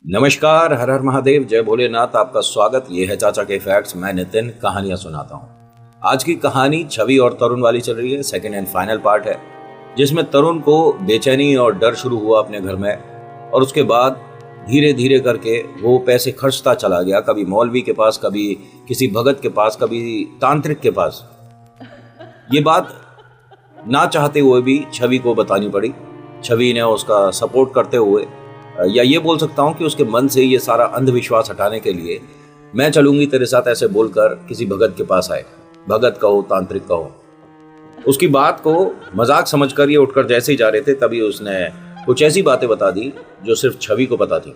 नमस्कार, हर हर महादेव, जय भोलेनाथ। आपका स्वागत। ये है चाचा के फैक्ट्स। मैं नितिन कहानियां सुनाता हूँ। आज की कहानी छवि और तरुण वाली चल रही है। सेकंड एंड फाइनल पार्ट है, जिसमें तरुण को बेचैनी और डर शुरू हुआ अपने घर में, और उसके बाद धीरे धीरे करके वो पैसे खर्चता चला गया। कभी मौलवी के पास, कभी किसी भगत के पास, कभी तांत्रिक के पास। ये बात ना चाहते हुए भी छवि को बतानी पड़ी। छवि ने उसका सपोर्ट करते हुए, या ये बोल सकता हूं कि उसके मन से ये सारा अंधविश्वास हटाने के लिए, मैं चलूंगी तेरे साथ, ऐसे बोलकर किसी भगत के पास आए। भगत कहो, तांत्रिक कहो। उसकी बात को मजाक समझकर ये उठकर जैसे ही जा रहे थे, तभी उसने कुछ ऐसी बातें बता दी जो सिर्फ छवि को पता थी।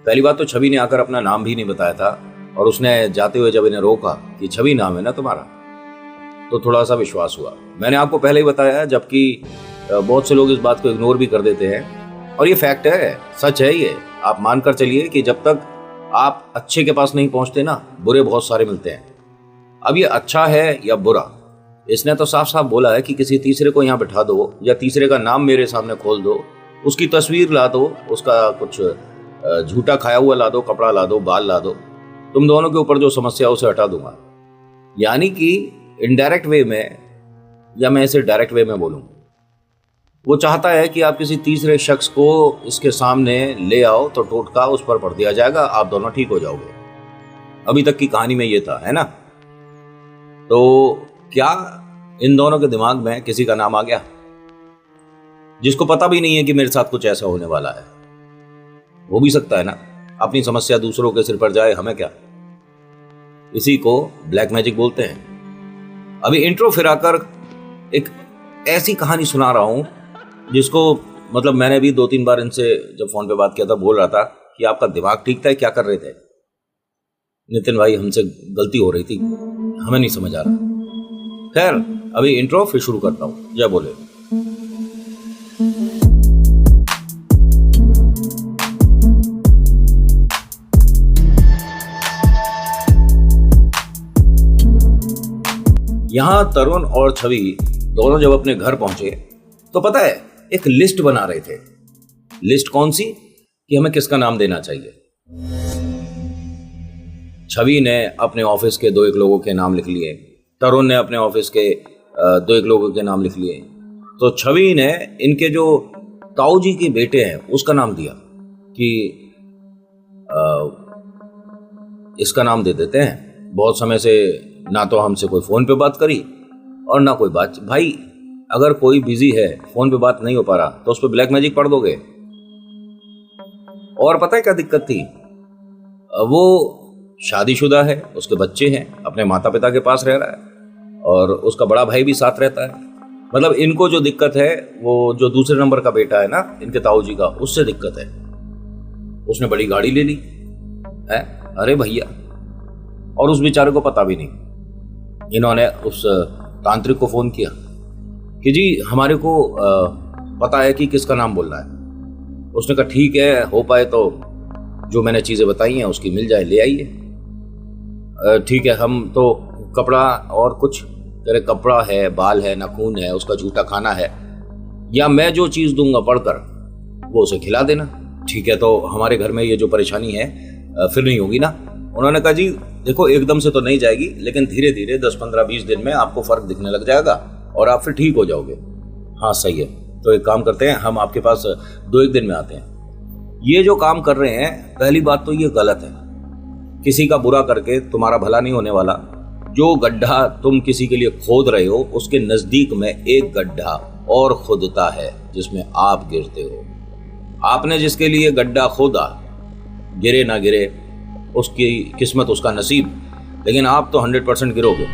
पहली बात तो छवि ने आकर अपना नाम भी नहीं बताया था, और उसने जाते हुए जब इन्हें रोका कि छवि नाम है ना तुम्हारा, तो थोड़ा सा विश्वास हुआ। मैंने आपको पहले ही बताया, जबकि बहुत से लोग इस बात को इग्नोर भी कर देते हैं, और ये फैक्ट है, सच है ये। आप मानकर चलिए कि जब तक आप अच्छे के पास नहीं पहुंचते ना, बुरे बहुत सारे मिलते हैं। अब ये अच्छा है या बुरा, इसने तो साफ साफ बोला है कि किसी तीसरे को यहाँ बिठा दो, या तीसरे का नाम मेरे सामने खोल दो, उसकी तस्वीर ला दो, उसका कुछ झूठा खाया हुआ ला दो, कपड़ा ला दो, बाल ला दो, तुम दोनों के ऊपर जो समस्या उसे हटा दूंगा। यानी कि इनडायरेक्ट वे में, या मैं इसे डायरेक्ट वे में बोलूँ, वो चाहता है कि आप किसी तीसरे शख्स को इसके सामने ले आओ तो टोटका उस पर पड़ दिया जाएगा, आप दोनों ठीक हो जाओगे। अभी तक की कहानी में ये था, है ना? तो क्या इन दोनों के दिमाग में किसी का नाम आ गया, जिसको पता भी नहीं है कि मेरे साथ कुछ ऐसा होने वाला है? हो भी सकता है ना। अपनी समस्या दूसरों के सिर पर जाए, हमें क्या। इसी को ब्लैक मैजिक बोलते हैं। अभी इंट्रो फिराकर एक ऐसी कहानी सुना रहा हूं जिसको, मतलब मैंने भी 2-3 बार इनसे जब फोन पे बात किया था, बोल रहा था कि आपका दिमाग ठीक था, क्या कर रहे थे नितिन भाई, हमसे गलती हो रही थी, हमें नहीं समझ आ रहा। खैर, अभी इंट्रो फिर शुरू करता हूं। जय बोले। यहां तरुण और छवि दोनों जब अपने घर पहुंचे तो पता है, एक लिस्ट बना रहे थे। लिस्ट कौन सी? कि हमें किसका नाम देना चाहिए। छवि ने अपने ऑफिस के 2-1 लोगों के नाम लिख लिए, तरुण ने अपने ऑफिस के 2-1 लोगों के नाम लिख लिए। तो छवि ने इनके जो ताऊ जी के बेटे हैं उसका नाम दिया कि इसका नाम दे देते हैं। बहुत समय से ना तो हमसे कोई फोन पे बात करी और ना कोई बात। भाई, अगर कोई बिजी है, फोन पे बात नहीं हो पा रहा, तो उस पर ब्लैक मैजिक पढ़ दोगे। और पता है क्या दिक्कत थी? वो शादीशुदा है, उसके बच्चे हैं, अपने माता पिता के पास रह रहा है, और उसका बड़ा भाई भी साथ रहता है। मतलब इनको जो दिक्कत है, वो जो दूसरे नंबर का बेटा है ना इनके ताऊ जी का, उससे दिक्कत है। उसने बड़ी गाड़ी ले ली है, अरे भैया, और उस बेचारे को पता भी नहीं। इन्होंने उस तांत्रिक को फोन किया कि जी हमारे को पता है कि किसका नाम बोलना है। उसने कहा ठीक है, हो पाए तो जो मैंने चीज़ें बताई हैं उसकी मिल जाए, ले आइए। ठीक है, हम तो कपड़ा और कुछ, तेरे कपड़ा है, बाल है, नाखून है, उसका झूठा खाना है, या मैं जो चीज़ दूंगा पढ़कर वो उसे खिला देना। ठीक है, तो हमारे घर में ये जो परेशानी है फिर नहीं होगी ना। उन्होंने कहा जी देखो, एकदम से तो नहीं जाएगी, लेकिन धीरे धीरे 10, 15, 20 दिन में आपको फर्क दिखने लग जाएगा और आप फिर ठीक हो जाओगे। हाँ सही है, तो एक काम करते हैं, हम आपके पास 2-1 दिन में आते हैं। ये जो काम कर रहे हैं, पहली बात तो ये गलत है। किसी का बुरा करके तुम्हारा भला नहीं होने वाला। जो गड्ढा तुम किसी के लिए खोद रहे हो, उसके नजदीक में एक गड्ढा और खोदता है जिसमें आप गिरते हो। आपने जिसके लिए गड्ढा खोदा, गिरे ना गिरे उसकी किस्मत, उसका नसीब, लेकिन आप तो 100% गिरोगे।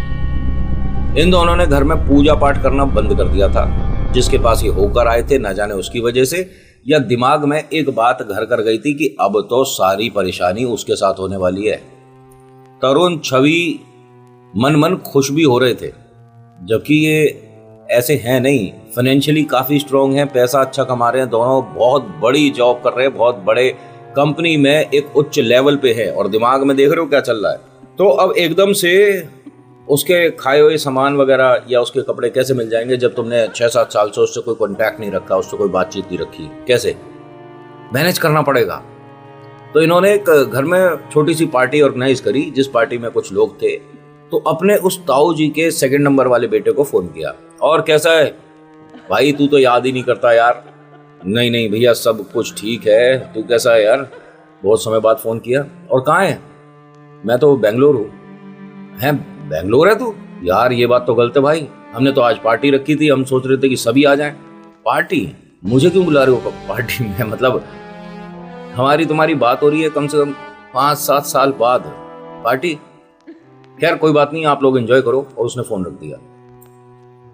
इन दोनों ने घर में पूजा पाठ करना बंद कर दिया था। जिसके पास ये होकर आए थे, ना जाने उसकी वजह से या दिमाग में एक बात घर कर गई थी कि अब तो सारी परेशानी उसके साथ होने वाली है। तरुण, छवि मन मन खुश भी हो रहे थे, जबकि ये ऐसे हैं नहीं। फाइनेंशियली काफी स्ट्रांग हैं, पैसा अच्छा कमा रहे हैं दोनों, बहुत बड़ी जॉब कर रहे हैं, बहुत बड़े कंपनी में एक उच्च लेवल पे है, और दिमाग में देख रहे हो क्या चल रहा है। तो अब एकदम से उसके खाए हुए सामान वगैरह या उसके कपड़े कैसे मिल जाएंगे, जब तुमने 6-7 साल से उससे कोई कॉन्टैक्ट नहीं रखा, उससे कोई बातचीत नहीं रखी? कैसे मैनेज करना पड़ेगा। तो इन्होंने एक घर में छोटी सी पार्टी ऑर्गेनाइज करी, जिस पार्टी में कुछ लोग थे। तो अपने उस ताऊ जी के सेकंड नंबर वाले बेटे को फोन किया, और कैसा है भाई, तू तो याद ही नहीं करता यार। नहीं नहीं भैया, सब कुछ ठीक है, तू कैसा है यार, बहुत समय बाद फोन किया। और कहाँ है? मैं तो बेंगलोर हूँ। हैं, बेंगलोर है तू? यार ये बात तो गलत है भाई, हमने तो आज पार्टी रखी थी, हम सोच रहे थे कि सभी आ जाएं। पार्टी? मुझे क्यों बुला रहे हो पार्टी में? मतलब हमारी तुम्हारी बात हो रही है कम से कम 5-7 साल बाद, पार्टी? खैर कोई बात नहीं, आप लोग एंजॉय करो। और उसने फोन रख दिया।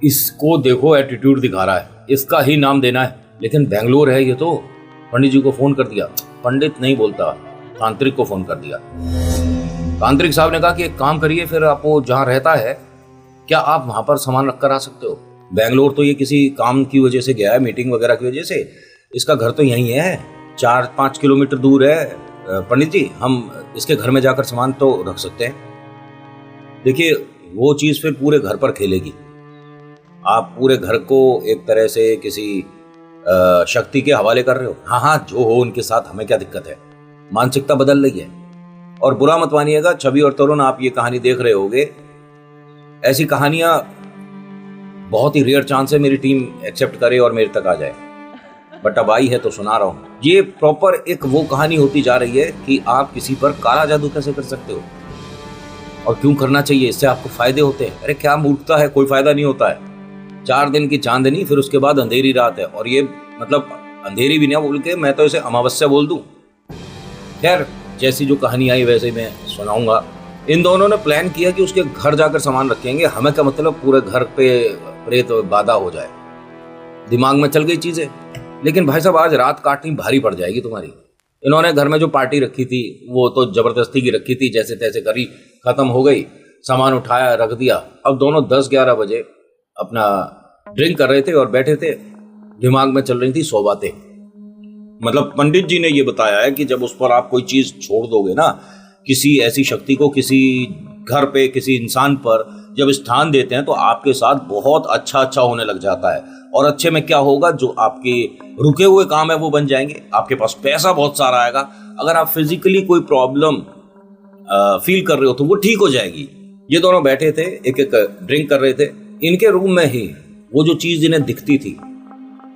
इसको देखो एटीट्यूड दिखा रहा है, इसका ही नाम देना है, लेकिन बेंगलोर है ये तो। पंडित जी को फोन कर दिया। पंडित नहीं बोलता, तांत्रिक को फोन कर दिया। तांत्रिक साहब ने कहा कि एक काम करिए, फिर आपको जहाँ रहता है क्या आप वहां पर सामान रख कर आ सकते हो? बेंगलोर तो ये किसी काम की वजह से गया है, मीटिंग वगैरह की वजह से। इसका घर तो यहीं है, 4-5 किलोमीटर दूर है। पंडित जी, हम इसके घर में जाकर सामान तो रख सकते हैं। देखिए वो चीज फिर पूरे घर पर खेलेगी। आप पूरे घर को एक तरह से किसी शक्ति के हवाले कर रहे हो। हाँ हाँ, जो हो उनके साथ, हमें क्या दिक्कत है। मानसिकता बदल रही है। और बुरा मत मानिएगा, छवि और तरुण, आप ये कहानी देख रहे होगे, ऐसी कहानियां बहुत ही रेयर चांस है मेरी टीम एक्सेप्ट करे और मेरे तक आ जाए, बट अब आई है तो सुना रहा हूं। ये प्रॉपर एक वो कहानी होती जा रही है कि आप किसी पर काला जादू कैसे कर सकते हो और क्यों करना चाहिए, इससे आपको फायदे होते हैं। अरे क्या मूर्खता है, कोई फायदा नहीं होता है। 4 दिन की चांदनी, फिर उसके बाद अंधेरी रात है। और ये मतलब अंधेरी भी नहीं बोल के, मैं तो इसे अमावस्या बोल दूं। खैर जैसी जो कहानी आई वैसे मैं सुनाऊंगा। इन दोनों ने प्लान किया कि उसके घर जाकर सामान रखेंगे। हमें क्या मतलब पूरे घर पे प्रेत बाधा हो जाए। दिमाग में चल गई चीजें। लेकिन भाई साहब, आज रात काटनी भारी पड़ जाएगी तुम्हारी। इन्होंने घर में जो पार्टी रखी थी वो तो जबरदस्ती की रखी थी, जैसे तैसे करी, खत्म हो गई। सामान उठाया, रख दिया। अब दोनों 10-11 बजे अपना ड्रिंक कर रहे थे और बैठे थे। दिमाग में चल रही थी 100 बातें। मतलब पंडित जी ने ये बताया है कि जब उस पर आप कोई चीज छोड़ दोगे ना, किसी ऐसी शक्ति को किसी घर पे, किसी इंसान पर जब स्थान देते हैं, तो आपके साथ बहुत अच्छा होने लग जाता है। और अच्छे में क्या होगा, जो आपके रुके हुए काम है वो बन जाएंगे, आपके पास पैसा बहुत सारा आएगा। अगर आप फिजिकली कोई प्रॉब्लम फील कर रहे हो तो वो ठीक हो जाएगी। ये दोनों बैठे थे, एक एक ड्रिंक कर रहे थे। इनके रूम में ही वो जो चीज इन्हें दिखती थी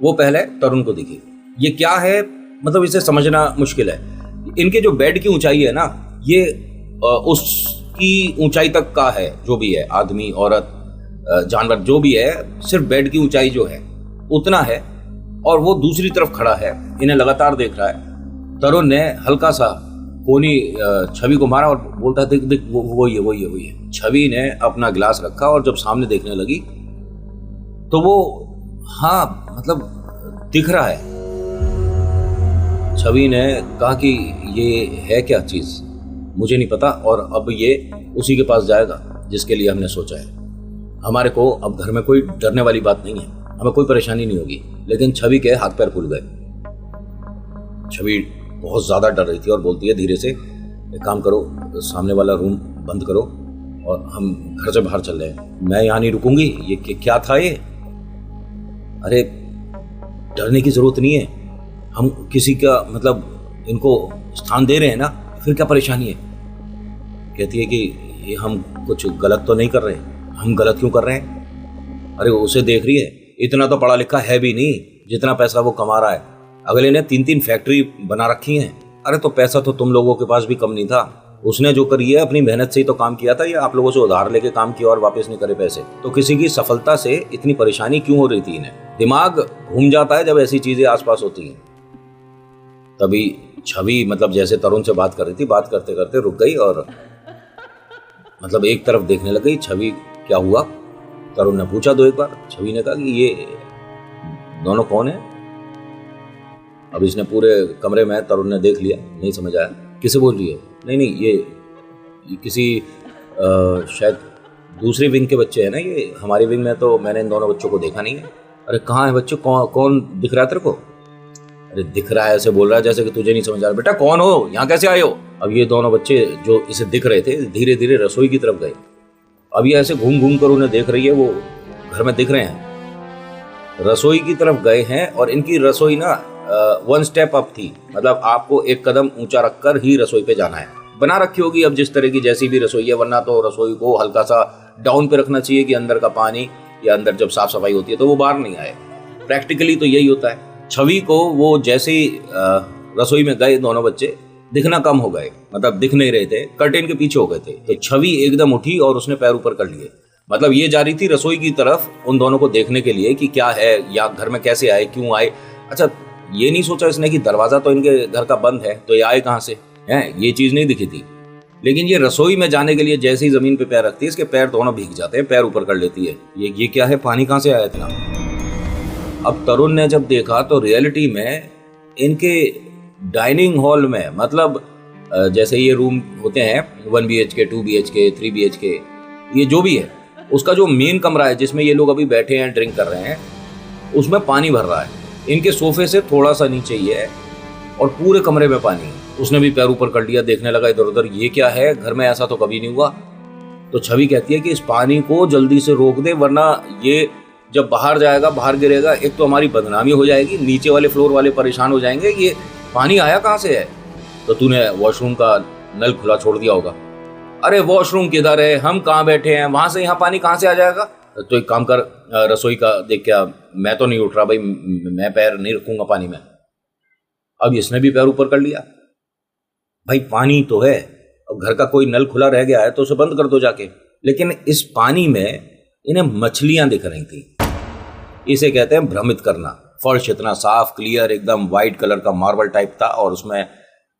वो पहले तरुण को दिखी। ये क्या है, मतलब इसे समझना मुश्किल है। इनके जो बेड की ऊंचाई है ना, ये उसकी ऊंचाई तक का है। जो भी है, आदमी, औरत, जानवर, जो भी है, सिर्फ बेड की ऊंचाई जो है उतना है। और वो दूसरी तरफ खड़ा है, इन्हें लगातार देख रहा है। तरुण ने हल्का सा कोनी छवि को मारा और बोलता है, देख देख, वो ही है। छवि ने अपना गिलास रखा और जब सामने देखने लगी तो वो, हाँ मतलब दिख रहा है। छवि ने कहा कि ये है क्या चीज, मुझे नहीं पता, और अब ये उसी के पास जाएगा जिसके लिए हमने सोचा है। हमारे को अब घर में कोई डरने वाली बात नहीं है, हमें कोई परेशानी नहीं होगी। लेकिन छवि के हाथ पैर फूल गए। छवि बहुत ज्यादा डर रही थी और बोलती है धीरे से, एक काम करो, सामने वाला रूम बंद करो और हम घर से बाहर चल रहे हैं। मैं यहाँ नहीं रुकूंगी। ये क्या था ये? अरे डरने की जरूरत नहीं है, हम किसी का मतलब इनको स्थान दे रहे हैं ना, फिर क्या परेशानी है? कहती है कि ये हम कुछ गलत तो नहीं कर रहे। हम गलत क्यों कर रहे हैं? अरे उसे देख रही है, इतना तो पढ़ा लिखा है भी नहीं जितना पैसा वो कमा रहा है। अगले ने 3-3 फैक्ट्री बना रखी हैं। अरे तो पैसा तो तुम लोगों के पास भी कम नहीं था। उसने जो करी है अपनी मेहनत से ही तो काम किया था, या आप लोगों से उधार लेके काम किया और वापस नहीं करे पैसे? तो किसी की सफलता से इतनी परेशानी क्यों हो रही थी इन्हें? दिमाग घूम जाता है जब ऐसी चीजें आसपास होती हैं। तभी छवि मतलब जैसे तरुण से बात कर रही थी, बात करते करते रुक गई और मतलब एक तरफ देखने लग गई। छवि, क्या हुआ? तरुण ने पूछा 2 एक बार। छवि ने कहा कि ये दोनों कौन है? अब इसने पूरे कमरे में, तरुण ने देख लिया, नहीं समझ आया किसे बोल रही है। नहीं, ये किसी शायद दूसरी विंग के बच्चे हैं ना। ये हमारी विंग में तो मैंने इन दोनों बच्चों को देखा नहीं है। अरे कहाँ है बच्चे? कौन दिख रहा है तेरे को? अरे दिख रहा है ऐसे बोल रहा है जैसे कि तुझे नहीं समझ आ रहा। बेटा कौन हो, यहाँ कैसे आए हो? अब ये दोनों बच्चे जो इसे दिख रहे थे धीरे धीरे रसोई की तरफ गए। अब ये ऐसे घूम घूम कर उन्हें देख रही है, वो घर में दिख रहे हैं, रसोई की तरफ गए हैं। और इनकी रसोई ना वन स्टेप अप थी, मतलब आपको एक कदम ऊंचा रखकर ही रसोई पे जाना है। बना रखी होगी अब जिस तरह की जैसी भी रसोई है, वरना तो रसोई को हल्का सा डाउन पे रखना चाहिए कि अंदर का पानी या अंदर जब साफ सफाई होती है तो वो बाहर नहीं आए। प्रैक्टिकली तो यही होता है। छवि को वो जैसे ही रसोई में गए दोनों बच्चे, दिखना कम हो गए, मतलब दिख नहीं रहे थे, कर्टेन के पीछे हो गए थे। तो छवि एकदम उठी और उसने पैर ऊपर कर लिए, मतलब ये जा रही थी रसोई की तरफ उन दोनों को देखने के लिए कि क्या है, या घर में कैसे आए, क्यों आए। अच्छा, ये नहीं सोचा इसने कि दरवाजा तो इनके घर का बंद है तो ये आए कहाँ से हैं, ये चीज नहीं दिखी थी। लेकिन ये रसोई में जाने के लिए जैसे ही जमीन पे पैर रखती है, इसके पैर दोनों भीग जाते हैं, पैर ऊपर कर लेती है। ये क्या है, पानी कहाँ से आया इतना। अब तरुण ने जब देखा तो रियलिटी में इनके डाइनिंग हॉल में, मतलब जैसे ये रूम होते हैं 1 BHK 2 BHK 3 BHK, ये जो भी है, उसका जो मेन कमरा है जिसमें ये लोग अभी बैठे हैं ड्रिंक कर रहे हैं, उसमें पानी भर रहा है। इनके सोफे से थोड़ा सा नीचे ही है और पूरे कमरे में पानी है। उसने भी पैर ऊपर कर लिया, देखने लगा इधर उधर, ये क्या है, घर में ऐसा तो कभी नहीं हुआ। तो छवि कहती है कि इस पानी को जल्दी से रोक दे, वरना ये जब बाहर जाएगा, बाहर गिरेगा, एक तो हमारी बदनामी हो जाएगी, नीचे वाले फ्लोर वाले परेशान हो जाएंगे, ये पानी आया कहाँ से है। तो तूने वॉशरूम का नल खुला छोड़ दिया होगा। अरे वॉशरूम किधर है, हम कहाँ बैठे हैं, वहां से यहाँ पानी कहाँ से आ जाएगा। तो एक काम कर, रसोई का देख, क्या मैं तो नहीं उठ रहा भाई, मैं पैर नहीं रखूंगा पानी में। अब इसने भी पैर ऊपर कर लिया। भाई पानी तो है, अब घर का कोई नल खुला रह गया है तो उसे बंद कर दो जाके। लेकिन इस पानी में इन्हें मछलियां दिख रही थी। इसे कहते हैं भ्रमित करना। फर्श इतना साफ क्लियर, एकदम व्हाइट कलर का मार्बल टाइप था और उसमें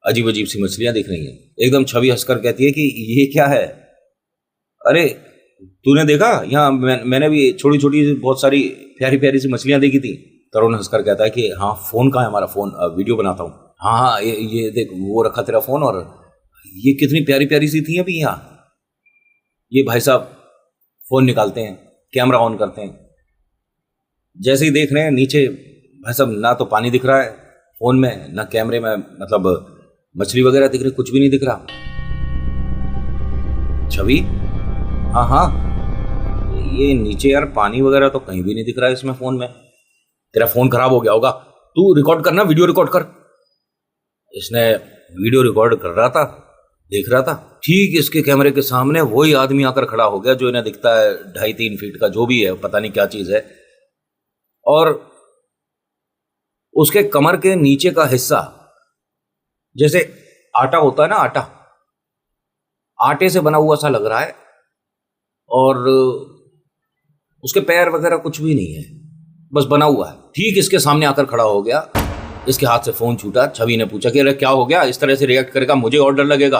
अजीब अजीब सी मछलियां दिख रही हैं। एकदम छवि हंसकर कहती है कि ये क्या है। अरे तूने देखा, यहाँ मैंने भी छोटी छोटी बहुत सारी प्यारी प्यारी सी मछलियां देखी थी। तरुण हंसकर कहता है कि हाँ, फोन कहाँ है हमारा, फोन वीडियो बनाता हूँ। हाँ, ये देख, वो रखा तेरा फोन, और ये कितनी प्यारी प्यारी सी थी अभी यहाँ। ये भाई साहब फोन निकालते हैं, कैमरा ऑन करते हैं, जैसे ही देख रहे हैं नीचे, भाई साहब ना तो पानी दिख रहा है फोन में, ना कैमरे में, मतलब मछली वगैरह दिख रही, कुछ भी नहीं दिख रहा। छवि, हाँ हाँ, ये नीचे यार पानी वगैरह तो कहीं भी नहीं दिख रहा है इसमें फोन में। तेरा फोन खराब हो गया होगा, तू रिकॉर्ड करना, वीडियो रिकॉर्ड कर। इसने वीडियो रिकॉर्ड कर रहा था, देख रहा था, ठीक इसके कैमरे के सामने वही आदमी आकर खड़ा हो गया जो इन्हें दिखता है 2.5-3 फीट का, जो भी है, पता नहीं क्या चीज है। और उसके कमर के नीचे का हिस्सा, जैसे आटा होता है ना, आटे से बना हुआ सा लग रहा है, और उसके पैर वगैरह कुछ भी नहीं है, बस बना हुआ है। ठीक इसके सामने आकर खड़ा हो गया, इसके हाथ से फोन छूटा। छवि ने पूछा कि अरे क्या हो गया, इस तरह से रिएक्ट करेगा, मुझे और डर लगेगा।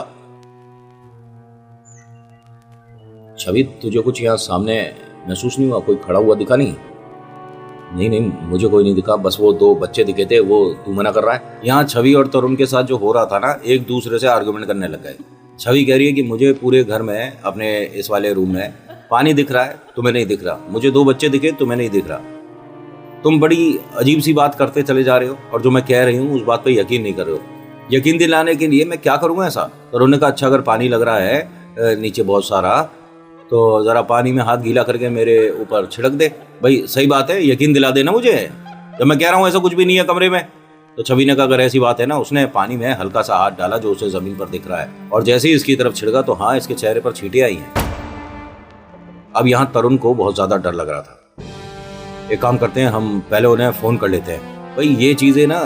छवि, तुझे कुछ यहाँ सामने महसूस नहीं हुआ, कोई खड़ा हुआ दिखा नहीं? नहीं, मुझे कोई नहीं दिखा, बस वो 2 बच्चे दिखे थे, वो तू मना कर रहा है। यहाँ छवि और तरुण के साथ जो हो रहा था ना, एक दूसरे से आर्गुमेंट करने लग गए। छवि कह रही है कि मुझे पूरे घर में, अपने इस वाले रूम में पानी दिख रहा है, तुम्हें नहीं दिख रहा। मुझे 2 बच्चे दिखे, तुम्हें नहीं दिख रहा। तुम बड़ी अजीब सी बात करते चले जा रहे हो, और जो मैं कह रही हूँ उस बात पे यकीन नहीं कर रहे हो। यकीन दिलाने के लिए मैं क्या करूँगा ऐसा? तरुण ने कहा, अच्छा अगर पानी लग रहा है नीचे बहुत सारा, तो ज़रा पानी में हाथ गीला करके मेरे ऊपर छिड़क दे। भाई सही बात है, यकीन दिला देना मुझे, जब मैं कह रहा हूँ ऐसा कुछ भी नहीं है कमरे में। तो छवि ने कहा, अगर ऐसी बात है ना, उसने पानी में हल्का सा हाथ डाला जो उसे ज़मीन पर दिख रहा है, और जैसे ही इसकी तरफ छिड़का तो हाँ, इसके चेहरे पर छींटे आई हैं। अब यहाँ तरुण को बहुत ज़्यादा डर लग रहा था। एक काम करते हैं, हम पहले उन्हें फ़ोन कर लेते हैं। भाई ये चीज़ें ना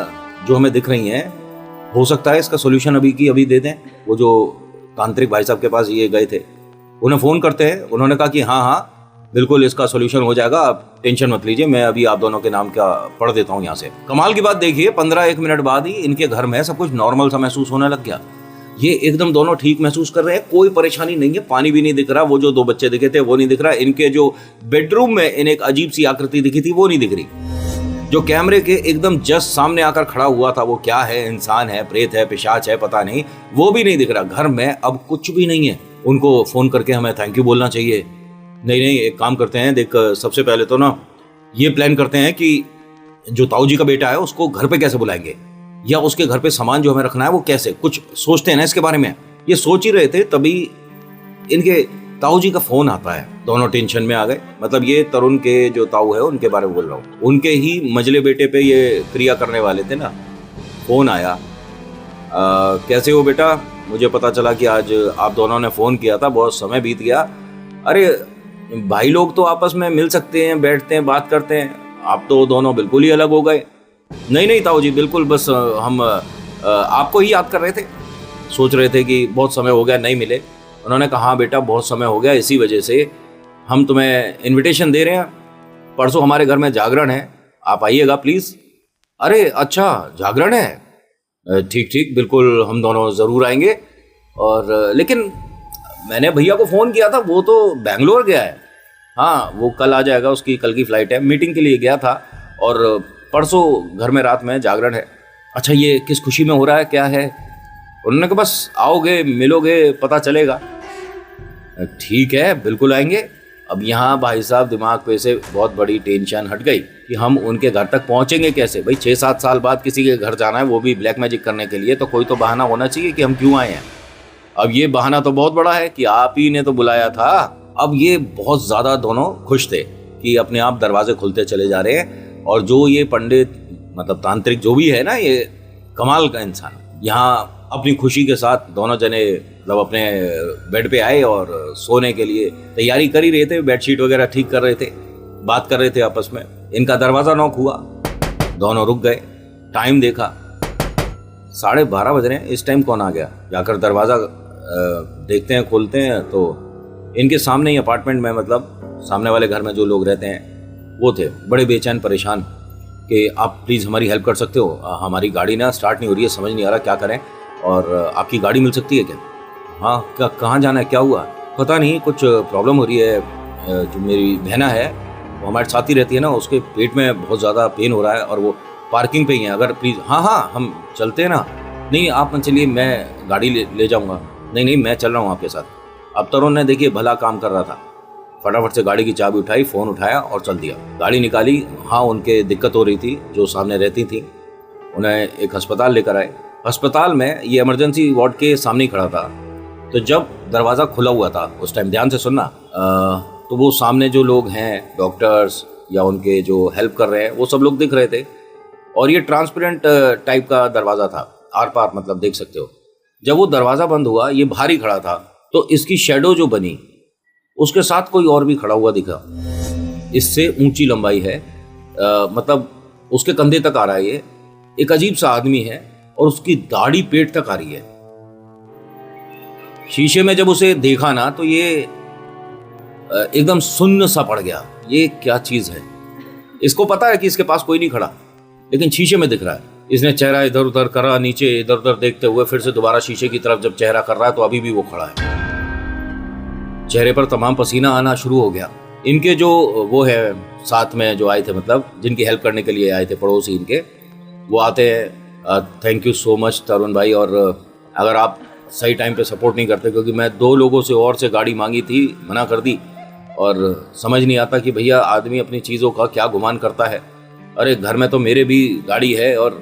जो हमें दिख रही हैं, हो सकता है इसका सोल्यूशन अभी की अभी दे दें। वो जो तांत्रिक भाई साहब के पास ये गए थे, उन्हें फ़ोन करते हैं। उन्होंने कहा कि हाँ बिल्कुल इसका सोल्यूशन हो जाएगा, आप टेंशन मत लीजिए, मैं अभी आप दोनों के नाम का पढ़ देता हूँ यहाँ से। कमाल की बात देखिए, 15-1 मिनट बाद ही इनके घर में सब कुछ नॉर्मल सा महसूस होने लग गया। ये एकदम दोनों ठीक महसूस कर रहे हैं, कोई परेशानी नहीं है। पानी भी नहीं दिख रहा, वो जो 2 बच्चे दिखे थे वो नहीं दिख रहा, इनके जो बेडरूम में इन्हें एक अजीब सी आकृति दिखी थी वो नहीं दिख रही, जो कैमरे के एकदम जस्ट सामने आकर खड़ा हुआ था, वो क्या है, इंसान है, प्रेत है, पिशाच है, पता नहीं, वो भी नहीं दिख रहा। घर में अब कुछ भी नहीं है। उनको फ़ोन करके हमें थैंक यू बोलना चाहिए। नहीं, एक काम करते हैं, देख, सबसे पहले तो ना ये प्लान करते हैं कि जो ताऊ जी का बेटा है उसको घर पे कैसे बुलाएंगे, या उसके घर पे सामान जो हमें रखना है वो कैसे, कुछ सोचते हैं ना इसके बारे में। ये सोच ही रहे थे, तभी इनके ताऊ जी का फोन आता है। दोनों टेंशन में आ गए। मतलब ये तरुण के जो ताऊ है उनके बारे में बोल रहा हूँ, उनके ही मजले बेटे पे ये क्रिया करने वाले थे ना। फोन आया, कैसे हो बेटा, मुझे पता चला कि आज आप दोनों ने फोन किया था, बहुत समय बीत गया। अरे भाई लोग तो आपस में मिल सकते हैं, बैठते हैं, बात करते हैं, आप तो दोनों बिल्कुल ही अलग हो गए। नहीं नहीं ताऊ जी, बिल्कुल, बस हम आपको ही याद कर रहे थे, सोच रहे थे कि बहुत समय हो गया नहीं मिले। उन्होंने कहा हाँ बेटा बहुत समय हो गया, इसी वजह से हम तुम्हें इनविटेशन दे रहे हैं, परसों हमारे घर में जागरण है, आप आइएगा प्लीज़। अरे अच्छा जागरण है, ठीक ठीक, बिल्कुल हम दोनों ज़रूर आएंगे। और लेकिन मैंने भैया को फ़ोन किया था, वो तो बेंगलोर गया है। हाँ वो कल आ जाएगा, उसकी कल की फ़्लाइट है, मीटिंग के लिए गया था, और परसों घर में रात में जागरण है। अच्छा ये किस खुशी में हो रहा है, क्या है? उन्होंने कहा बस आओगे मिलोगे पता चलेगा। ठीक है बिल्कुल आएंगे। अब यहाँ भाई साहब दिमाग पे से बहुत बड़ी टेंशन हट गई कि हम उनके घर तक पहुँचेंगे कैसे। भाई 6-7 साल बाद किसी के घर जाना है, वो भी ब्लैक मैजिक करने के लिए, तो कोई तो बहाना होना चाहिए कि हम क्यों आए हैं। अब ये बहाना तो बहुत बड़ा है कि आप ही ने तो बुलाया था। अब ये बहुत ज़्यादा दोनों खुश थे कि अपने आप दरवाजे खुलते चले जा रहे हैं। और जो ये पंडित मतलब तांत्रिक जो भी है ना, ये कमाल का इंसान, यहाँ अपनी खुशी के साथ दोनों जने मतलब अपने बेड पे आए और सोने के लिए तैयारी कर ही रहे थे, बेडशीट वगैरह ठीक कर रहे थे, बात कर रहे थे आपस में। इनका दरवाज़ा नॉक हुआ, दोनों रुक गए, टाइम देखा, 12:30 बज रहे हैं, इस टाइम कौन आ गया। जाकर दरवाज़ा देखते हैं, खोलते हैं तो इनके सामने ही अपार्टमेंट में, मतलब सामने वाले घर में जो लोग रहते हैं वो थे, बड़े बेचैन परेशान कि आप प्लीज़ हमारी हेल्प कर सकते हो, हमारी गाड़ी ना स्टार्ट नहीं हो रही है, समझ नहीं आ रहा क्या करें, और आपकी गाड़ी मिल सकती है क्या? हाँ कहाँ जाना है, क्या हुआ? पता नहीं कुछ प्रॉब्लम हो रही है, जो मेरी बहना है वो हमारे साथ ही रहती है ना, उसके पेट में बहुत ज़्यादा पेन हो रहा है और वो पार्किंग पे ही है, अगर प्लीज़। हाँ हम चलते हैं ना। नहीं आप मत चलिए, मैं गाड़ी ले जाऊँगा। नहीं नहीं मैं चल रहा हूँ आपके साथ। अब तरुण ने देखिए भला काम कर रहा था, फटाफट से गाड़ी की चाबी उठाई, फ़ोन उठाया और चल दिया, गाड़ी निकाली। हाँ उनके दिक्कत हो रही थी, जो सामने रहती थी, उन्हें एक अस्पताल लेकर आए। अस्पताल में ये इमरजेंसी वार्ड के सामने ही खड़ा था। तो जब दरवाज़ा खुला हुआ था उस टाइम, ध्यान से सुनना, तो वो सामने जो लोग हैं, डॉक्टर्स या उनके जो हेल्प कर रहे हैं, वो सब लोग दिख रहे थे। और ये ट्रांसपेरेंट टाइप का दरवाज़ा था, आर पार मतलब देख सकते हो। जब वो दरवाज़ा बंद हुआ, ये बाहर ही खड़ा था, तो इसकी शेडो जो बनी, उसके साथ कोई और भी खड़ा हुआ दिखा। इससे ऊंची लंबाई है, मतलब उसके कंधे तक आ रहा है ये, एक अजीब सा आदमी है और उसकी दाढ़ी पेट तक आ रही है। शीशे में जब उसे देखा ना, तो ये एकदम सुन्न सा पड़ गया, ये क्या चीज़ है। इसको पता है कि इसके पास कोई नहीं खड़ा, लेकिन शीशे में दिख रहा है। इसने चेहरा इधर उधर करा, नीचे इधर उधर देखते हुए फिर से दोबारा शीशे की तरफ जब चेहरा कर रहा है, तो अभी भी वो खड़ा है। चेहरे पर तमाम पसीना आना शुरू हो गया। इनके जो वो है साथ में जो आए थे, मतलब जिनकी हेल्प करने के लिए आए थे पड़ोसी इनके, वो आते हैं, थैंक यू सो मच तरुण भाई, और अगर आप सही टाइम पे सपोर्ट नहीं करते, क्योंकि मैं 2 लोगों से और से गाड़ी मांगी थी, मना कर दी, और समझ नहीं आता कि भैया आदमी अपनी चीज़ों का क्या गुमान करता है। अरे घर में तो मेरे भी गाड़ी है और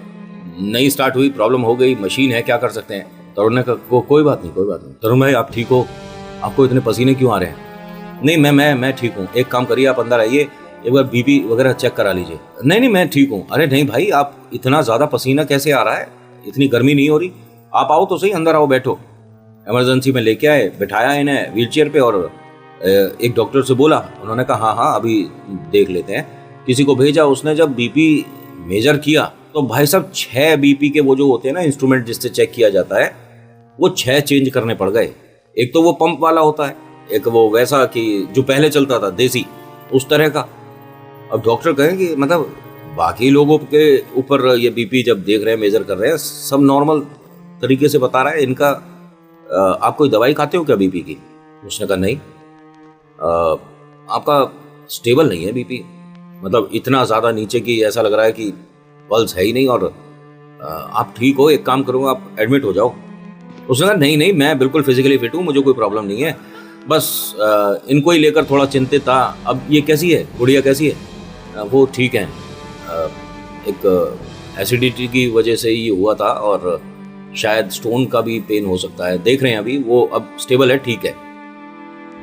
नहीं स्टार्ट हुई, प्रॉब्लम हो गई, मशीन है, क्या कर सकते हैं। तरुण ने कहा कोई बात नहीं, कोई बात नहीं। तरुण भाई आप ठीक हो? आपको इतने पसीने क्यों आ रहे हैं? नहीं मैं ठीक हूँ, एक काम करिए, आप अंदर आइए, एक बार बीपी वगैरह चेक करा लीजिए। नहीं नहीं मैं ठीक हूँ। अरे नहीं भाई, आप इतना ज़्यादा पसीना कैसे आ रहा है, इतनी गर्मी नहीं हो रही, आप आओ तो सही, अंदर आओ, बैठो। इमरजेंसी में लेके आए, बिठाया इन्हें व्हीलचेयर पे, और एक डॉक्टर से बोला, उन्होंने कहा हाँ अभी देख लेते हैं। किसी को भेजा, उसने जब बीपी मेजर किया तो भाई साहब 6 बीपी के वो जो होते हैं ना इंस्ट्रूमेंट जिससे चेक किया जाता है, वो 6 चेंज करने पड़ गए। एक तो वो पंप वाला होता है, एक वो वैसा कि जो पहले चलता था देसी, उस तरह का। अब डॉक्टर कहें कि मतलब बाकी लोगों के ऊपर ये बीपी जब देख रहे हैं, मेजर कर रहे हैं, सब नॉर्मल तरीके से बता रहा है, इनका आप कोई दवाई खाते हो क्या बीपी की? उसने कहा नहीं। आपका स्टेबल नहीं है बीपी, मतलब इतना ज़्यादा नीचे की ऐसा लग रहा है कि पल्स है ही नहीं, और आप ठीक हो, एक काम करूँगा आप एडमिट हो जाओ। उसने कहा नहीं मैं बिल्कुल फिजिकली फिट हूँ, मुझे कोई प्रॉब्लम नहीं है, बस इनको ही लेकर थोड़ा चिंतित था। अब ये कैसी है गुड़िया, कैसी है? वो ठीक है, एक एसिडिटी की वजह से ही हुआ था, और शायद स्टोन का भी पेन हो सकता है, देख रहे हैं अभी, वो अब स्टेबल है, ठीक है।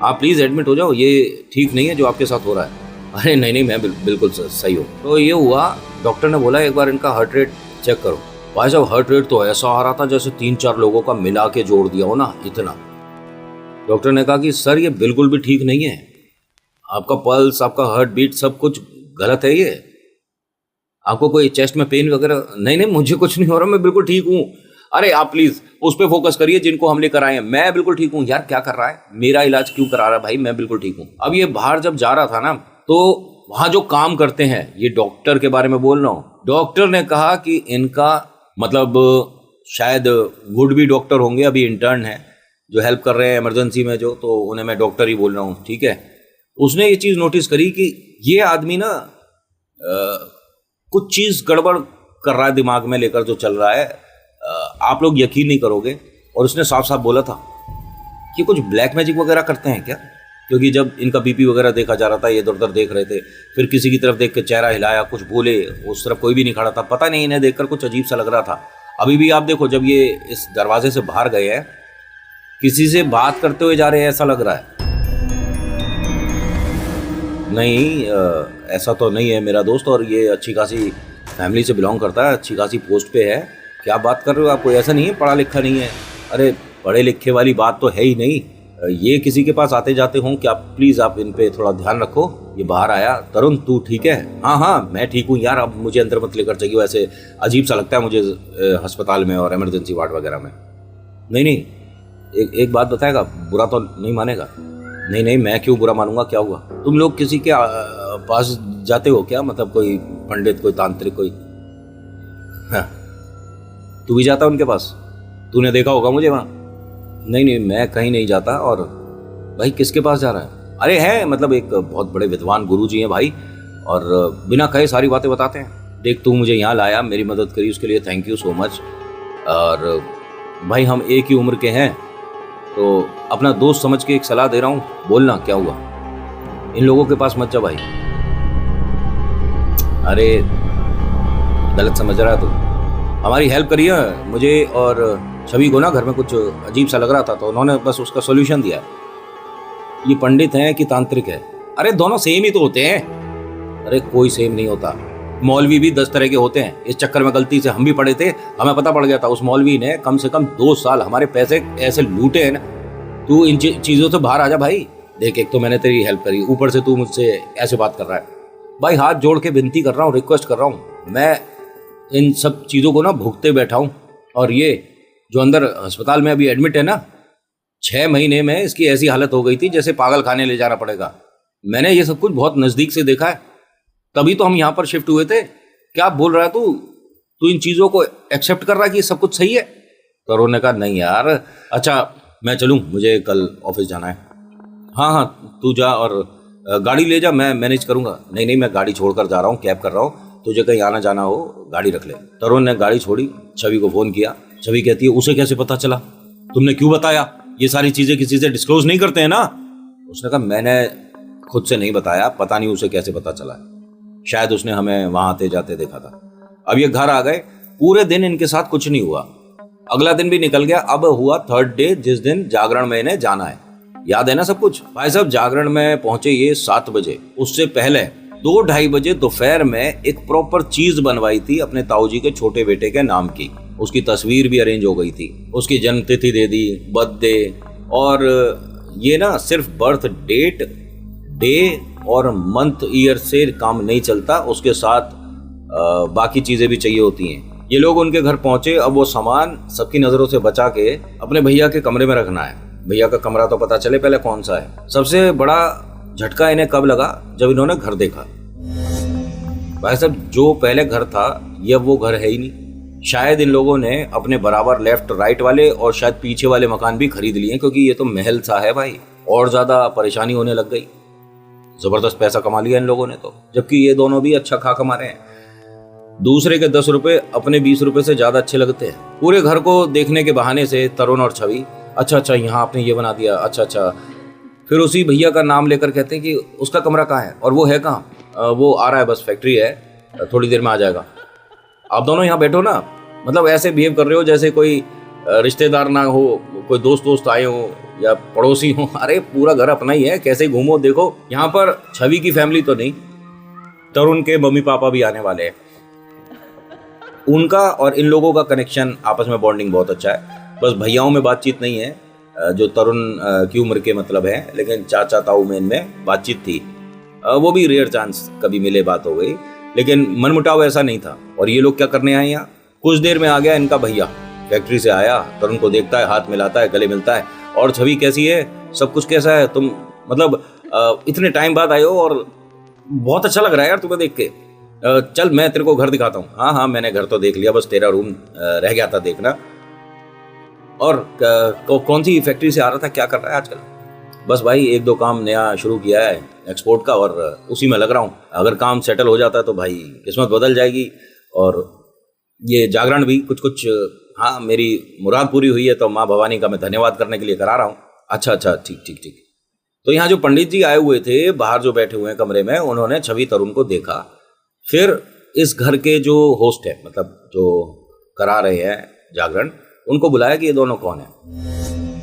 आप प्लीज़ एडमिट हो जाओ, ये ठीक नहीं है जो आपके साथ हो रहा है। अरे नहीं नहीं, मैं बिल्कुल सही हूँ। तो ये हुआ, डॉक्टर ने बोला एक बार इनका हार्ट रेट चेक करो। भाई साहब हार्ट रेट तो ऐसा आ रहा था जैसे 3-4 लोगों का मिला के जोड़ दिया हो ना, इतना। डॉक्टर ने कहा कि सर ये बिल्कुल भी ठीक नहीं है, आपका पल्स, आपका हार्ट बीट सब कुछ गलत है, ये आपको कोई चेस्ट में पेन वगैरह? नहीं नहीं, मुझे कुछ नहीं हो रहा, मैं बिल्कुल ठीक हूँ। अरे आप प्लीज उस पर फोकस करिए जिनको हम लेकर आए हैं, मैं बिल्कुल ठीक हूँ। यार क्या कर रहा है, मेरा इलाज क्यों करा रहा है भाई, मैं बिल्कुल ठीक हूँ। अब ये बाहर जब जा रहा था ना, तो वहां जो काम करते हैं, ये डॉक्टर के बारे में बोल रहा हूँ, डॉक्टर ने कहा कि इनका मतलब शायद वुड बी डॉक्टर होंगे, अभी इंटर्न है जो हेल्प कर रहे हैं इमरजेंसी में, जो तो उन्हें मैं डॉक्टर ही बोल रहा हूँ, ठीक है। उसने ये चीज़ नोटिस करी कि ये आदमी ना कुछ चीज़ गड़बड़ कर रहा है दिमाग में लेकर जो चल रहा है, आप लोग यकीन नहीं करोगे। और उसने साफ साफ बोला था कि कुछ ब्लैक मैजिक वगैरह करते हैं क्या, क्योंकि जब इनका बीपी वगैरह देखा जा रहा था, ये इधर उधर देख रहे थे, फिर किसी की तरफ देख के चेहरा हिलाया, कुछ बोले, उस तरफ कोई भी नहीं खड़ा था, पता नहीं इन्हें देखकर कुछ अजीब सा लग रहा था। अभी भी आप देखो, जब ये इस दरवाजे से बाहर गए हैं, किसी से बात करते हुए जा रहे हैं, ऐसा लग रहा है। नहीं ऐसा तो नहीं है मेरा दोस्त, और ये अच्छी खासी फैमिली से बिलोंग करता है, अच्छी खासी पोस्ट पे है, क्या बात कर रहे हो आप, कोई ऐसा नहीं है पढ़ा लिखा नहीं है। अरे पढ़े लिखे वाली बात तो है ही नहीं, ये किसी के पास आते जाते हों, क्या प्लीज़ आप इन पे थोड़ा ध्यान रखो। ये बाहर आया, तरुण तू ठीक है? हाँ हाँ मैं ठीक हूँ यार, अब मुझे अंदर मत लेकर चाहिए, वैसे अजीब सा लगता है मुझे अस्पताल में और इमरजेंसी वार्ड वगैरह में। नहीं नहीं, एक बात बताएगा, बुरा तो नहीं मानेगा? नहीं नहीं, मैं क्यों बुरा मानूंगा, क्या हुआ? तुम लोग किसी के पास जाते हो क्या, मतलब कोई पंडित, कोई तांत्रिक, कोई? हाँ, तू भी जाता उनके पास? तूने देखा होगा मुझे वहाँ। नहीं नहीं, मैं कहीं नहीं जाता। और भाई किसके पास जा रहा है? अरे है, मतलब एक बहुत बड़े विद्वान गुरुजी हैं भाई, और बिना कहे सारी बातें बताते हैं। देख तू मुझे यहाँ लाया, मेरी मदद करी, उसके लिए थैंक यू सो मच। और भाई हम एक ही उम्र के हैं, तो अपना दोस्त समझ के एक सलाह दे रहा हूँ, बोलना क्या हुआ, इन लोगों के पास मत जा भाई। अरे गलत समझ रहा है तू, हमारी हेल्प करी है मुझे और छवि को ना, घर में कुछ अजीब सा लग रहा था, तो उन्होंने बस उसका सॉल्यूशन दिया है। ये पंडित हैं कि तांत्रिक है? अरे दोनों सेम ही तो होते हैं। अरे कोई सेम नहीं होता, मौलवी भी 10 तरह के होते हैं। इस चक्कर में गलती से हम भी पढ़े थे, हमें पता पड़ गया था। उस मौलवी ने कम से कम 2 साल हमारे पैसे ऐसे लूटे हैं ना। तू इन चीज़ों से बाहर आ जा भाई। देख एक तो मैंने तेरी हेल्प करी, ऊपर से तू मुझसे ऐसे बात कर रहा है। भाई हाथ जोड़ के विनती कर रहा हूँ, रिक्वेस्ट कर रहा हूँ, मैं इन सब चीज़ों को ना भुगते बैठा हूँ। और ये जो अंदर अस्पताल में अभी एडमिट है ना, 6 महीने में इसकी ऐसी हालत हो गई थी जैसे पागल खाने ले जाना पड़ेगा। मैंने ये सब कुछ बहुत नज़दीक से देखा है, तभी तो हम यहाँ पर शिफ्ट हुए थे। क्या बोल रहा है तू इन चीज़ों को एक्सेप्ट कर रहा है कि सब कुछ सही है? तरुण ने कहा नहीं यार, अच्छा मैं चलूँ, मुझे कल ऑफिस जाना है। हाँ हाँ तू जा और गाड़ी ले जा, मैं मैनेज करूँगा। नहीं नहीं, मैं गाड़ी छोड़कर जा रहा हूँ, कैब कर रहा हूँ, तुझे कहीं आना जाना हो गाड़ी रख ले। तरुण ने गाड़ी छोड़ी, छवि को फ़ोन किया। छवि कहती है उसे कैसे पता चला, तुमने क्यों बताया? ये सारी चीज़ें किसी से डिस्क्लोज नहीं करते हैं ना। उसने कहा मैंने खुद से नहीं बताया, पता नहीं उसे कैसे पता चला, शायद उसने हमें वहाँ आते जाते देखा था। अब ये घर आ गए, पूरे दिन इनके साथ कुछ नहीं हुआ। अगला दिन भी निकल गया, अब हुआ 3rd डे, जिस दिन जागरण में इन्हें जाना है। याद है ना सब कुछ? भाई साहब जागरण में पहुंचे ये 7 बजे, उससे पहले 2-2:30 बजे दोपहर में एक प्रॉपर चीज बनवाई थी अपने ताऊजी के छोटे बेटे के नाम की। उसकी तस्वीर भी अरेंज हो गई थी, उसकी जन्म तिथि दे दी, बर्थडे, और ये ना सिर्फ बर्थ डेट, डे और मंथ ईयर से काम नहीं चलता, उसके साथ बाकी चीजें भी चाहिए होती हैं। ये लोग उनके घर पहुंचे, अब वो सामान सबकी नजरों से बचा के अपने भैया के कमरे में रखना है। भैया का कमरा तो पता चले पहले कौन सा है। सबसे बड़ा झटका इन्हें कब लगा, जब इन्होंने घर देखा। भाई साहब जो पहले घर था ये अब वो घर है ही नहीं। शायद इन लोगों ने अपने बराबर लेफ्ट राइट वाले और शायद पीछे वाले मकान भी खरीद लिए, क्योंकि ये तो महल सा है भाई। और ज्यादा परेशानी होने लग गई, जबरदस्त पैसा कमा लिया इन लोगों ने तो, जबकि ये दोनों भी अच्छा खा कमा रहे हैं। दूसरे के 10 रुपए अपने 20 रुपए से ज्यादा अच्छे लगते हैं। पूरे घर को देखने के बहाने से तरुण और छवि, अच्छा यहाँ आपने ये बना दिया, अच्छा। फिर उसी भैया का नाम लेकर कहते हैं कि उसका कमरा कहाँ है, और वो है कहाँ? वो आ रहा है, बस फैक्ट्री है, थोड़ी देर में आ जाएगा। आप दोनों यहाँ बैठो ना। मतलब ऐसे बिहेव कर रहे हो जैसे कोई रिश्तेदार ना हो, कोई दोस्त आए हो या पड़ोसी हो, अरे पूरा घर अपना ही है, कैसे घूमो। देखो यहाँ पर छवि की फैमिली तो नहीं, तरुण के मम्मी पापा भी आने वाले हैं। उनका और इन लोगों का कनेक्शन, आपस में बॉन्डिंग बहुत अच्छा है। बस भैयाओं में बातचीत नहीं है, जो तरुण की उम्र के मतलब है, लेकिन चाचा ताऊ में इनमें बातचीत थी। वो भी रेयर चांस कभी मिले, बात हो गई, लेकिन मनमुटाव ऐसा नहीं था। और ये लोग क्या करने आए यहाँ? कुछ देर में आ गया इनका भैया, फैक्ट्री से आया, तरुण को देखता है, हाथ मिलाता है, गले मिलता है, और छवि कैसी है, सब कुछ कैसा है, तुम मतलब इतने टाइम बाद आए हो और बहुत अच्छा लग रहा है यार तुम्हें देख के, चल मैं तेरे को घर दिखाता हूँ। हाँ मैंने घर तो देख लिया, बस तेरा रूम रह गया था देखना। और कौन सी फैक्ट्री से आ रहा था, क्या कर रहा है आजकल? बस भाई एक दो काम नया शुरू किया है एक्सपोर्ट का, और उसी में लग रहा हूँ। अगर काम सेटल हो जाता है तो भाई किस्मत बदल जाएगी, और ये जागरण भी कुछ हाँ मेरी मुराद पूरी हुई है, तो माँ भवानी का मैं धन्यवाद करने के लिए करा रहा हूँ। अच्छा ठीक। तो यहाँ जो पंडित जी आए हुए थे, बाहर जो बैठे हुए हैं कमरे में, उन्होंने छवि तरुण को देखा। फिर इस घर के जो होस्ट है, मतलब जो करा रहे हैं जागरण, उनको बुलाया कि ये दोनों कौन है।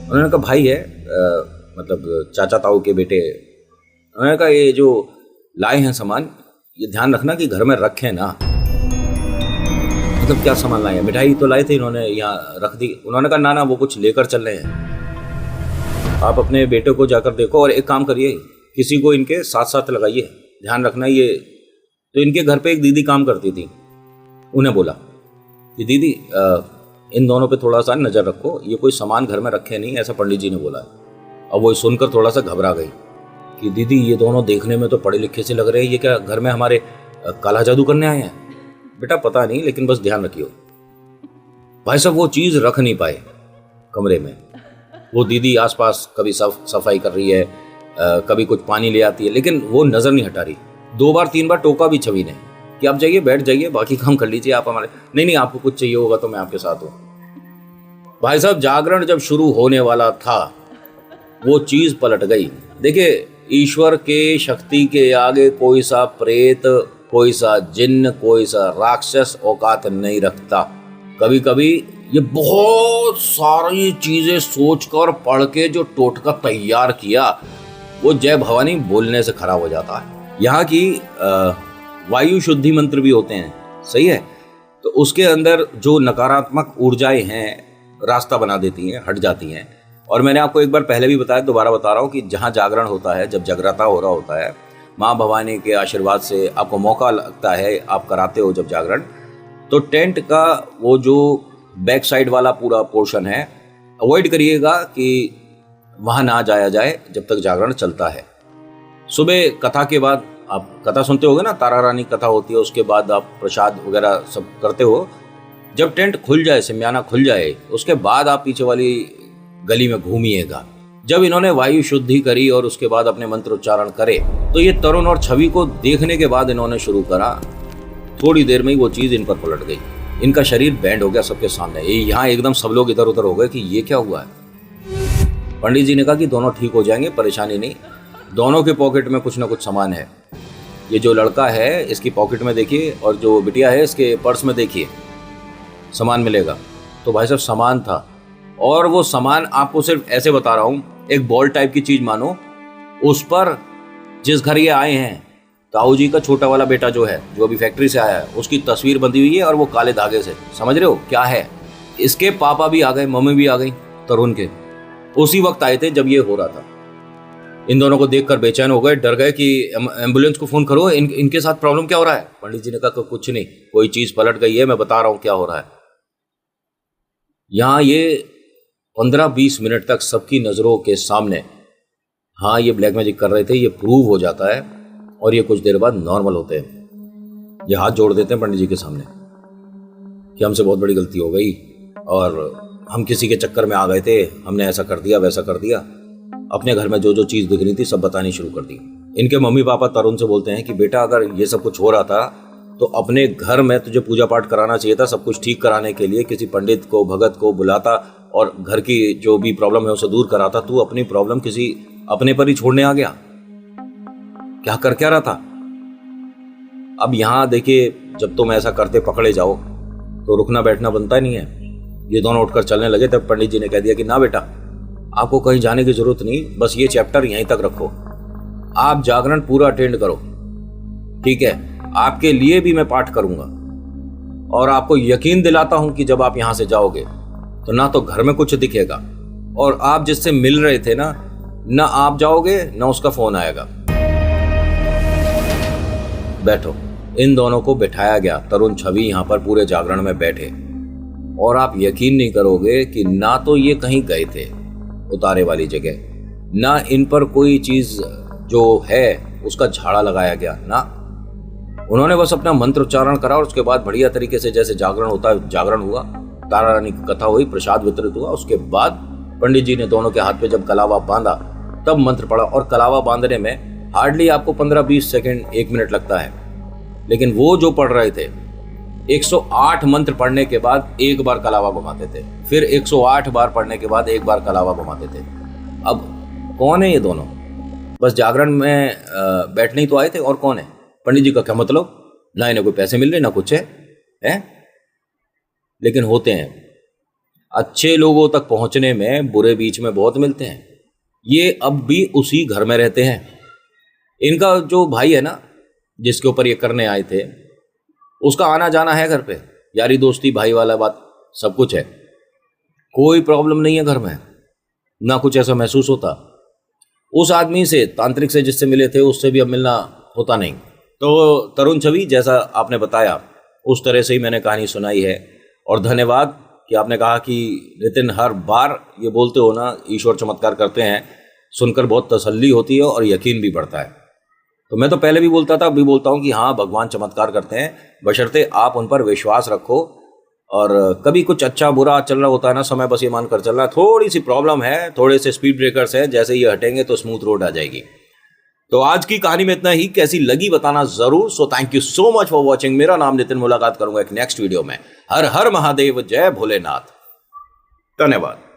उन्होंने कहा भाई है, मतलब चाचा ताऊ के बेटे। उन्होंने कहा ये जो लाए हैं सामान, ये ध्यान रखना कि घर में रखें ना। मतलब क्या सामान लाए हैं? मिठाई तो लाए थे इन्होंने, यहाँ रख दी। उन्होंने कहा ना वो कुछ लेकर चल रहे हैं, आप अपने बेटे को जाकर देखो, और एक काम करिए, किसी को इनके साथ साथ लगाइए, ध्यान रखना। ये तो इनके घर पे एक दीदी काम करती थी, उन्हें बोला कि दीदी इन दोनों पे थोड़ा सा नज़र रखो, ये कोई सामान घर में रखे नहीं, ऐसा पंडित जी ने बोला। अब वो सुनकर थोड़ा सा घबरा गई कि दीदी ये दोनों देखने में तो पढ़े लिखे से लग रहे हैं, ये क्या घर में हमारे काला जादू करने आए हैं? बेटा पता नहीं, लेकिन बस ध्यान रखियो। भाई साहब वो चीज़ रख नहीं पाए कमरे में। वो दीदी आसपास कभी सफाई कर रही है, कभी कुछ पानी ले आती है, लेकिन वो नज़र नहीं हटा रही। 2 बार 3 बार टोका भी छवि ने कि आप जाइए, बैठ जाइए, बाकी काम कर लीजिए आप हमारे। नहीं आपको कुछ चाहिए होगा तो मैं आपके साथ हूँ। भाई साहब जागरण जब शुरू होने वाला था, वो चीज़ पलट गई। देखिए ईश्वर के शक्ति के आगे कोई सा प्रेत, कोई सा जिन्न, कोई सा राक्षस औकात नहीं रखता। कभी कभी ये बहुत सारी चीजें सोचकर पढ़ के जो टोटका तैयार किया, वो जय भवानी बोलने से खराब हो जाता है। यहाँ की वायु शुद्धि मंत्र भी होते हैं, सही है, तो उसके अंदर जो नकारात्मक ऊर्जाएं हैं रास्ता बना देती हैं, हट जाती हैं। और मैंने आपको एक बार पहले भी बताया, दोबारा बता रहा हूँ कि जहाँ जागरण होता है, जब जगराता हो रहा होता है, माँ भवानी के आशीर्वाद से आपको मौका लगता है, आप कराते हो जब जागरण, तो टेंट का वो जो बैक साइड वाला पूरा पोर्शन है, अवॉइड करिएगा कि वहाँ ना जाया जाए जब तक जागरण चलता है। सुबह कथा के बाद आप कथा सुनते होगे ना, तारा रानी कथा होती है, उसके बाद आप प्रसाद वगैरह सब करते हो। जब टेंट खुल जाए, सिमियाना खुल जाए, उसके बाद आप पीछे वाली गली में घूमिएगा। जब इन्होंने वायु शुद्धि करी और उसके बाद अपने मंत्र उच्चारण करे, तो ये तरुण और छवि को देखने के बाद इन्होंने शुरू करा, थोड़ी देर में ही वो चीज़ इन पर पलट गई। इनका शरीर बैंड हो गया सबके सामने। यहाँ एकदम सब लोग इधर उधर हो गए कि ये क्या हुआ है। पंडित जी ने कहा कि दोनों ठीक हो जाएंगे, परेशानी नहीं। दोनों के पॉकेट में कुछ ना कुछ सामान है। ये जो लड़का है इसकी पॉकेट में देखिए, और जो बिटिया है इसके पर्स में देखिए, सामान मिलेगा। तो भाई साहब सामान था, और वो सामान आपको सिर्फ ऐसे बता रहा हूँ, एक बॉल टाइप की चीज़ मानो, उस पर जिस घर ये आए हैं, ताऊ जी का छोटा वाला बेटा जो है, जो अभी फैक्ट्री से आया है, उसकी तस्वीर बंधी हुई है, और वो काले धागे से। समझ रहे हो क्या है? इसके पापा भी आ गए, मम्मी भी आ गई, तरुण के उसी वक्त आए थे जब ये हो रहा था। इन दोनों को देखकर बेचैन हो गए, डर गए कि एम्बुलेंस को फोन करो, इनके साथ प्रॉब्लम क्या हो रहा है। पंडित जी ने कहा कुछ नहीं, कोई चीज पलट गई है, मैं बता रहा हूं क्या हो रहा है। यहाँ ये 15-20 मिनट तक सबकी नजरों के सामने, हाँ ये ब्लैक मैजिक कर रहे थे, ये प्रूव हो जाता है, और ये कुछ देर बाद नॉर्मल होते हैं। ये हाथ जोड़ देते हैं पंडित जी के सामने कि हमसे बहुत बड़ी गलती हो गई, और हम किसी के चक्कर में आ गए थे, हमने ऐसा कर दिया, वैसा कर दिया। अपने घर में जो जो चीज़ दिख रही थी सब बतानी शुरू कर दी। इनके मम्मी पापा तरुण से बोलते हैं कि बेटा अगर ये सब कुछ हो रहा था तो अपने घर में तुझे पूजा पाठ कराना चाहिए था, सब कुछ ठीक कराने के लिए किसी पंडित को, भगत को बुलाता, और घर की जो भी प्रॉब्लम है उसे दूर कराता। तू अपनी प्रॉब्लम किसी अपने पर ही छोड़ने आ गया, क्या रहा था। अब यहाँ देखिए, जब तुम ऐसा करते पकड़े जाओ तो रुकना बैठना बनता नहीं है। ये दोनों उठकर चलने लगे तब पंडित जी ने कह दिया कि ना बेटा, आपको कहीं जाने की जरूरत नहीं, बस ये चैप्टर यहीं तक रखो, आप जागरण पूरा अटेंड करो, ठीक है। आपके लिए भी मैं पाठ करूंगा और आपको यकीन दिलाता हूं कि जब आप यहां से जाओगे तो ना तो घर में कुछ दिखेगा और आप जिससे मिल रहे थे ना आप जाओगे ना उसका फोन आएगा। बैठो। इन दोनों को बिठाया गया। तरुण छवि यहां पर पूरे जागरण में बैठे और आप यकीन नहीं करोगे कि ना तो ये कहीं गए थे उतारे वाली जगह, ना इन पर कोई चीज जो है उसका झाड़ा लगाया गया, ना उन्होंने बस अपना मंत्र उच्चारण करा और उसके बाद बढ़िया तरीके से जैसे जागरण होता है जागरण हुआ, तारा रानी की कथा हुई, प्रसाद वितरित हुआ। उसके बाद पंडित जी ने दोनों के हाथ पे जब कलावा बांधा तब मंत्र पढ़ा और कलावा बांधने में हार्डली आपको 15-20 सेकेंड 1 मिनट लगता है, लेकिन वो जो पढ़ रहे थे 108 मंत्र पढ़ने के बाद एक बार कलावा घुमाते थे, फिर 108 बार पढ़ने के बाद एक बार कलावा घुमाते थे। अब कौन है ये दोनों? बस जागरण में बैठने ही तो आए थे, और कौन है? पंडित जी का क्या मतलब? ना इन्हें कोई पैसे मिल रहे ना कुछ है? लेकिन होते हैं। अच्छे लोगों तक पहुंचने में बुरे बीच में बहुत मिलते हैं। ये अब भी उसी घर में रहते हैं। इनका जो भाई है ना, जिसके ऊपर ये करने आए थे, उसका आना जाना है घर पे, यारी दोस्ती भाई वाला बात सब कुछ है, कोई प्रॉब्लम नहीं है घर में, ना कुछ ऐसा महसूस होता। उस आदमी से, तांत्रिक से जिससे मिले थे, उससे भी अब मिलना होता नहीं। तो तरुण छवि, जैसा आपने बताया उस तरह से ही मैंने कहानी सुनाई है। और धन्यवाद कि आपने कहा कि नितिन हर बार ये बोलते हो ना, ईश्वर चमत्कार करते हैं, सुनकर बहुत तसल्ली होती है और यकीन भी बढ़ता है। तो मैं तो पहले भी बोलता था, अभी बोलता हूँ कि हाँ, भगवान चमत्कार करते हैं, बशर्ते आप उन पर विश्वास रखो। और कभी कुछ अच्छा बुरा चल रहा होता है ना, समय बस ये मानकर चल रहा है, थोड़ी सी प्रॉब्लम है, थोड़े से स्पीड ब्रेकर्स हैं, जैसे ये हटेंगे तो स्मूथ रोड आ जाएगी। तो आज की कहानी में इतना ही। कैसी लगी बताना जरूर। So thank you so much for watching. मेरा नाम नितिन, मुलाकात करूंगा एक नेक्स्ट वीडियो में। हर हर महादेव, जय भोलेनाथ। धन्यवाद।